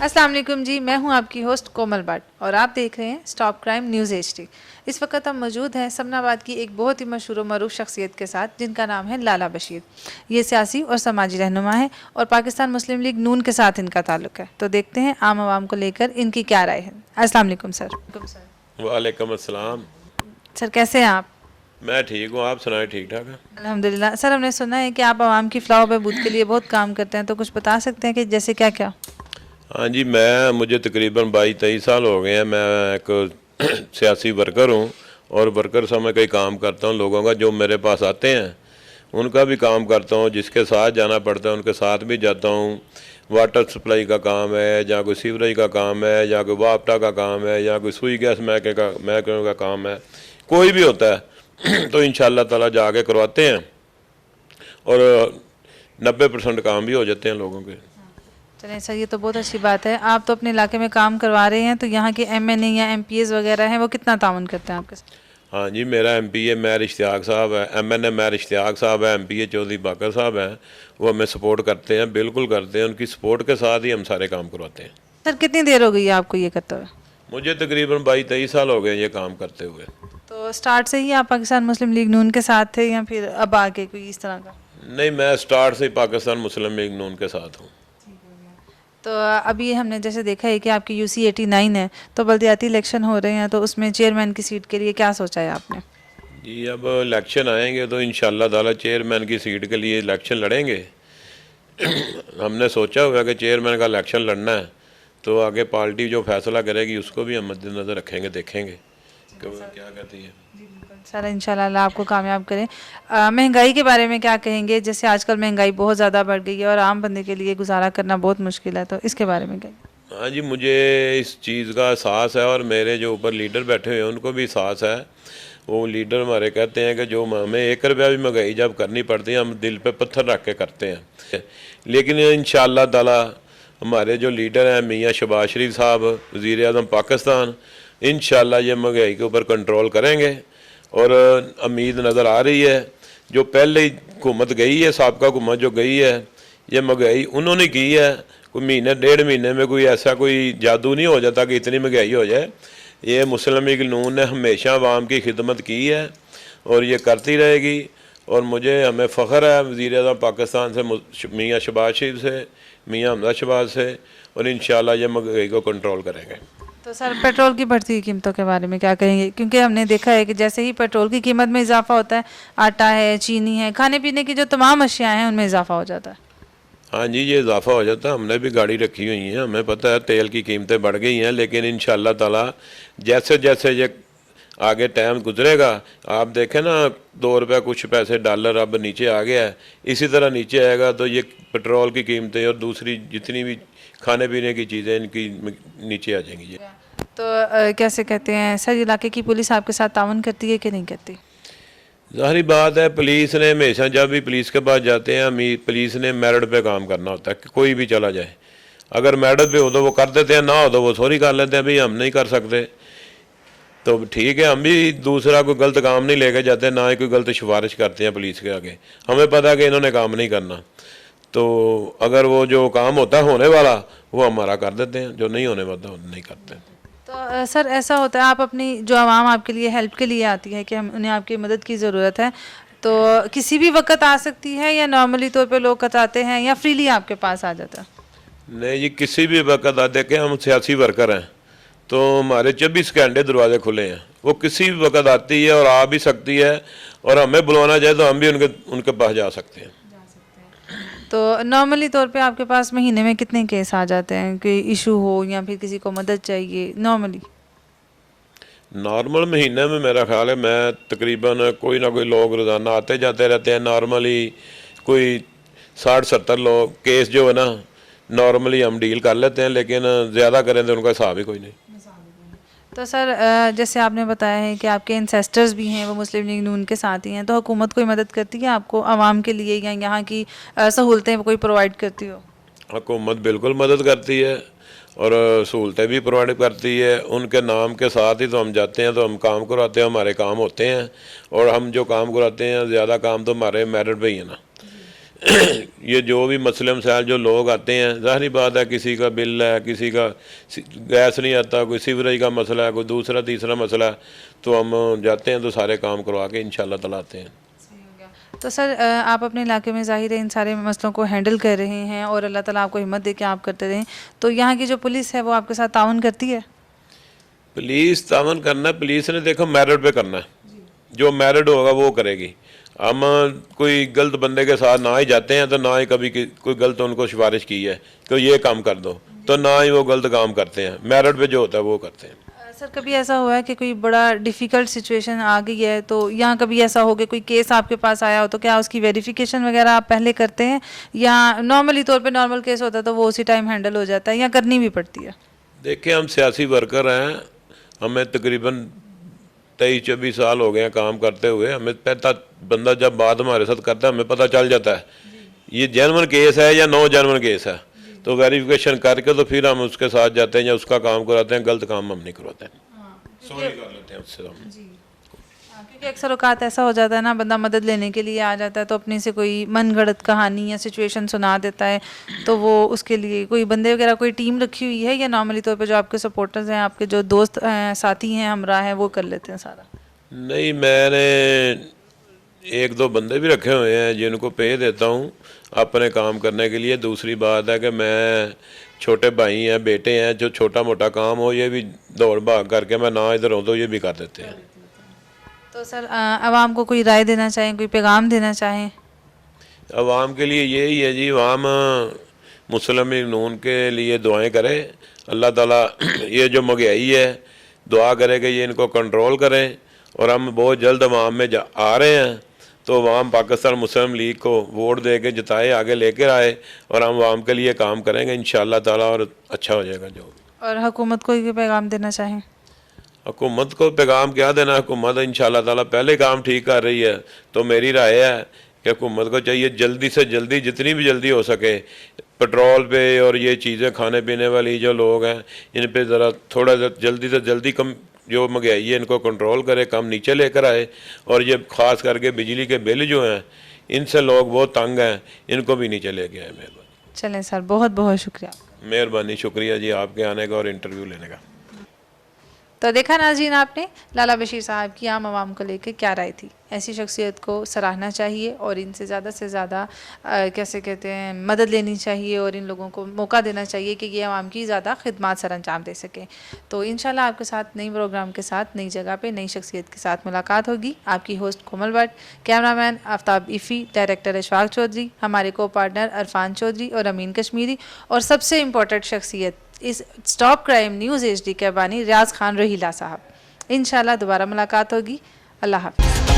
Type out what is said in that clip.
अस्सलाम वालेकुम जी, मैं हूं आपकी होस्ट कोमल भट्ट और आप देख रहे हैं स्टॉप क्राइम न्यूज़ HD। इस वक्त हम मौजूद हैं समनाबाद की एक बहुत ही मशहूर व मरूफ शख्सियत के साथ जिनका नाम है लाला बशीर। ये सियासी और समाजी रहनुमा है और पाकिस्तान मुस्लिम लीग नून के साथ इनका ताल्लुक है। तो देखते हैं आम आवाम को लेकर इनकी क्या राय है। अस्सलाम वालेकुम सर। वालेकुम अस्सलाम। सर कैसे हैं आप? मैं ठीक हूँ, आप सुनाए ठीक ठाक है? अल्हम्दुलिल्लाह। सर हमने सुना है कि आप आवाम की फलाह व बहबूद के लिए बहुत काम करते हैं, तो कुछ बता सकते हैं कि जैसे क्या क्या? हाँ जी, मुझे तकरीबन 22-23 साल हो गए हैं। मैं एक सियासी वर्कर हूँ और वर्कर समय कई काम करता हूँ। लोगों का जो मेरे पास आते हैं उनका भी काम करता हूँ, जिसके साथ जाना पड़ता है उनके साथ भी जाता हूँ। वाटर सप्लाई का काम है, या कोई सीवरेज का काम है, या कोई वापटा का काम है, या कोई सुई गैस महकमे का काम है, कोई भी होता है तो इंशाअल्लाह ताला जाके करवाते हैं और 90% काम भी हो जाते हैं लोगों के। चलें सर, ये तो बहुत अच्छी बात है। आप तो अपने इलाके में काम करवा रहे हैं, तो यहाँ के MNA या MPs वगैरह हैं, वो कितना ताउन करते हैं आपके साथ? हाँ जी, मेरा MPA महर इश्तियाक साहब है, MNA महर इश्तियाक साहब है, MPA चौधरी बाकर साहब हैं। वो हमें सपोर्ट करते हैं, बिल्कुल करते हैं। उनकी सपोर्ट के साथ ही हम सारे काम करवाते हैं। सर कितनी देर हो गई है आपको ये करते हुए? मुझे तकरीबन 22-23 साल हो गए ये काम करते हुए। तो स्टार्ट से ही आप पाकिस्तान मुस्लिम लीग नून के साथ थे या फिर अब आगे कोई इस तरह का? नहीं, मैं स्टार्ट से ही पाकिस्तान मुस्लिम लीग नून के साथ हूँ। तो अभी हमने जैसे देखा है कि आपकी UC 89 है, तो बल्दियाती इलेक्शन हो रहे हैं, तो उसमें चेयरमैन की सीट के लिए क्या सोचा है आपने? जी, अब इलेक्शन आएंगे तो इंशाअल्लाह ताला चेयरमैन की सीट के लिए इलेक्शन लड़ेंगे। हमने सोचा हुआ है कि चेयरमैन का इलेक्शन लड़ना है, तो आगे पार्टी जो फैसला करेगी उसको भी हम मद्देनज़र रखेंगे, देखेंगे कि वो क्या कहती है। सर इंशाल्लाह अल्लाह आपको कामयाब करें। महंगाई के बारे में क्या कहेंगे? जैसे आजकल महंगाई बहुत ज़्यादा बढ़ गई है और आम बंदे के लिए गुजारा करना बहुत मुश्किल है, तो इसके बारे में क्या? हाँ जी, मुझे इस चीज़ का एहसास है और मेरे जो ऊपर लीडर बैठे हुए हैं उनको भी एहसास है। वो लीडर हमारे कहते हैं कि जो हमें 1 रुपया भी महंगाई जब करनी पड़ती है हम दिल पे पत्थर रख के करते हैं, लेकिन इंशाअल्लाह ताला हमारे जो लीडर हैं मियाँ शहबाज शरीफ साहब, वज़ीर आज़म पाकिस्तान, इंशाअल्लाह ये महंगाई के ऊपर कंट्रोल करेंगे। और उम्मीद नज़र आ रही है, जो पहले ही हुकूमत गई है, साबका हुकूमत जो गई है, ये महंगाई उन्होंने की है। कोई महीने 1.5 महीने में कोई ऐसा कोई जादू नहीं हो जाता कि इतनी महंगाई हो जाए। ये मुस्लिम लीग नून ने हमेशा आवाम की खिदमत की है और ये करती रहेगी। और हमें फ़ख्र है वज़ीर आज़म पाकिस्तान से मियाँ शहबाज शरीफ से, मियाँ हमजा शहबाज से, और इंशाअल्लाह ये महंगाई को कंट्रोल करेंगे। तो सर पेट्रोल की बढ़ती कीमतों के बारे में क्या कहेंगे? क्योंकि हमने देखा है कि जैसे ही पेट्रोल की कीमत में इजाफा होता है, आटा है, चीनी है, खाने पीने की जो तमाम अशिया हैं उनमें इजाफा हो जाता है। हाँ जी, ये इजाफा हो जाता है। हमने भी गाड़ी रखी हुई है, हमें पता है तेल की कीमतें बढ़ गई हैं, लेकिन इंशाअल्लाह ताला जैसे जैसे ये आगे टाइम गुजरेगा, आप देखें ना 2 रुपये कुछ पैसे डॉलर अब नीचे आ गया है, इसी तरह नीचे आएगा तो ये पेट्रोल की कीमतें और दूसरी जितनी भी खाने पीने की चीज़ें इनकी नीचे आ जाएंगी। तो कैसे कहते हैं सर, इलाके की पुलिस आपके साथ ताउन करती है कि नहीं करती? ज़ाहिर बात है, पुलिस ने हमेशा जब भी पुलिस के पास जाते हैं, पुलिस ने मेरिट पे काम करना होता है कि कोई भी चला जाए। अगर मेरिट पे हो तो वो कर देते हैं, ना हो तो वो सॉरी कर लेते हैं, भाई हम नहीं कर सकते। तो ठीक है, हम भी दूसरा कोई गलत काम नहीं लेके जाते, ना ही कोई गलत सिफारिश करते हैं पुलिस के आगे। हमें पता है कि इन्होंने काम नहीं करना, तो अगर वो जो काम होता है होने वाला वो हमारा कर देते हैं, जो नहीं होने वाला वो नहीं करते। तो सर ऐसा होता है, आप अपनी जो आवाम आपके लिए हेल्प के लिए आती है कि हम उन्हें आपकी मदद की ज़रूरत है, तो किसी भी वक्त आ सकती है या नॉर्मली तौर पे लोग कताते हैं या फ्रीली आपके पास आ जाता है? नहीं जी, किसी भी वक्त आते कि हम सियासी वर्कर हैं तो हमारे 24 घंटे दरवाजे खुले हैं। वो किसी भी वक्त आती है और आ भी सकती है, और हमें बुलवाना चाहे तो हम भी उनके पास जा सकते हैं। तो नॉर्मली तौर पे आपके पास महीने में कितने केस आ जाते हैं, कोई इशू हो या फिर किसी को मदद चाहिए नॉर्मली? नॉर्मल महीने में मेरा ख्याल है मैं तकरीबन कोई ना कोई लोग रोज़ाना आते जाते रहते हैं। नॉर्मली कोई 60-70 लोग केस जो है ना नॉर्मली हम डील कर लेते हैं, लेकिन ज़्यादा करें तो उनका हिसाब ही कोई नहीं। तो सर जैसे आपने बताया है कि आपके इंसेस्टर्स भी हैं वो मुस्लिम लीग नून के साथ ही हैं, तो हुकूमत कोई मदद करती है आपको आवाम के लिए या यहाँ की सहूलतें कोई प्रोवाइड करती हो? हुकूमत बिल्कुल मदद करती है और सहूलतें भी प्रोवाइड करती है। उनके नाम के साथ ही तो हम जाते हैं, तो हम काम करवाते हैं, हमारे काम होते हैं। और हम जो काम कराते हैं ज़्यादा काम तो हमारे मेरिट पे ही है ना। ये जो भी मसले मसाइल जो लोग आते हैं, ज़ाहिर बात है किसी का बिल है, किसी का गैस नहीं आता, कोई सीवरेज का मसला है, कोई दूसरा तीसरा मसला है, तो हम जाते हैं तो सारे काम करवा के इंशाल्लाह ताला आते हैं। तो सर आप अपने इलाके में ज़ाहिर है इन सारे मसलों को हैंडल कर रहे हैं और अल्लाह ताला आपको हिम्मत दे के आप करते रहें। तो यहाँ की जो पुलिस है वो आपके साथ ताउन करती है? पुलिस तावन करना है, पुलिस ने देखो मेरिट पे करना है, जो मेरिट होगा वो करेगी। हम कोई गलत बंदे के साथ ना ही जाते हैं तो ना ही कभी कोई गलत उनको सिफारिश की है कि ये काम कर दो, तो ना ही वो गलत काम करते हैं, मेरिट पे जो होता है वो करते हैं। सर कभी ऐसा हुआ है कि कोई बड़ा डिफ़िकल्ट सिचुएशन आ गई है, तो यहाँ कभी ऐसा हो गया कोई केस आपके पास आया हो, तो क्या उसकी वेरिफिकेशन वगैरह आप पहले करते हैं या नॉर्मली तौर पे नॉर्मल केस होता है तो वो उसी टाइम हैंडल हो जाता है या करनी भी पड़ती है? देखिए हम सियासी वर्कर हैं, हमें तकरीबन 23-24 साल हो गए हैं काम करते हुए। हमें पता बंदा जब बात हमारे साथ करता है हमें पता चल जाता है ये जेन्युइन केस है या नो जेन्युइन केस है, तो वेरिफिकेशन करके तो फिर हम उसके साथ जाते हैं या उसका काम कराते हैं, गलत काम हम नहीं करवाते हैं, सॉरी कर लेते हैं उससे हम। क्योंकि अक्सर औकात ऐसा हो जाता है ना, बंदा मदद लेने के लिए आ जाता है तो अपने से कोई मनगढ़ंत कहानी या सिचुएशन सुना देता है, तो वो उसके लिए कोई बंदे वगैरह कोई टीम रखी हुई है या नॉर्मली तौर पे जो आपके सपोर्टर्स हैं, आपके जो दोस्त हैं, साथी हैं, हमरा हैं, वो कर लेते हैं सारा? नहीं, मैंने 1-2 बंदे भी रखे हुए हैं जिनको पे देता हूँ अपने काम करने के लिए। दूसरी बात है कि मैं छोटे भाई हैं, बेटे हैं, जो छोटा मोटा काम हो ये भी दौड़ भाग करके मैं ना इधर हूँ तो ये भी कर देते हैं। तो सर आवाम को कोई राय देना चाहें, कोई पैगाम देना चाहें? अवाम के लिए यही है जी, अवाम मुस्लिम लीग नून के लिए दुआएं करे, अल्लाह ताला ये जो महंगाई है दुआ करे कि ये इनको कंट्रोल करें, और हम बहुत जल्द अवाम में आ रहे हैं, तो अवाम पाकिस्तान मुस्लिम लीग को वोट दे के जिताए, आगे लेकर आए और हम अवाम के लिए काम करेंगे इंशाअल्लाह ताला, और अच्छा हो जाएगा जो भी। और हुकूमत को ये पैगाम देना चाहें? हुकूमत को पैगाम क्या देना, हुकूमत इंशाअल्लाह ताला पहले काम ठीक कर रही है, तो मेरी राय है कि हुकूमत को चाहिए जल्दी से जल्दी, जितनी भी जल्दी हो सके, पेट्रोल पे और ये चीज़ें खाने पीने वाली जो लोग हैं इन पे ज़रा थोड़ा जल्दी से जल्दी कम, जो महंगाई है इनको कंट्रोल करे, कम नीचे लेकर आए, और ये ख़ास करके बिजली के बिल जो हैं इनसे लोग बहुत तंग हैं, इनको भी नीचे लेके आए। मेहरबानी। चलें सर, बहुत बहुत शुक्रिया। मेहरबानी, शुक्रिया जी आपके आने का और इंटरव्यू लेने का। तो देखा नाज़रीन आपने लाला बशीर साहब की आम आवाम को लेकर क्या राय थी। ऐसी शख्सियत को सराहना चाहिए और इनसे ज़्यादा से ज़्यादा कैसे कहते हैं मदद लेनी चाहिए और इन लोगों को मौका देना चाहिए कि ये आवाम की ज़्यादा खिदमत सर अंजाम दे सकें। तो इंशाल्लाह आपके साथ नई प्रोग्राम के साथ, नई जगह पे, नई शख्सियत के साथ मुलाकात होगी। आपकी होस्ट कोमल भट्ट, कैमरामैन आफ्ताब इफ़ी, डायरेक्टर अशफाक चौधरी, हमारे को पार्टनर अरफान चौधरी और अमीन कश्मीरी, और सबसे इम्पोर्टेंट शख्सियत इस स्टॉप क्राइम न्यूज़ HD के बानी रियाज खान रोहिला साहब। इंशाल्लाह दोबारा मुलाकात होगी। अल्लाह हाफ़िज़।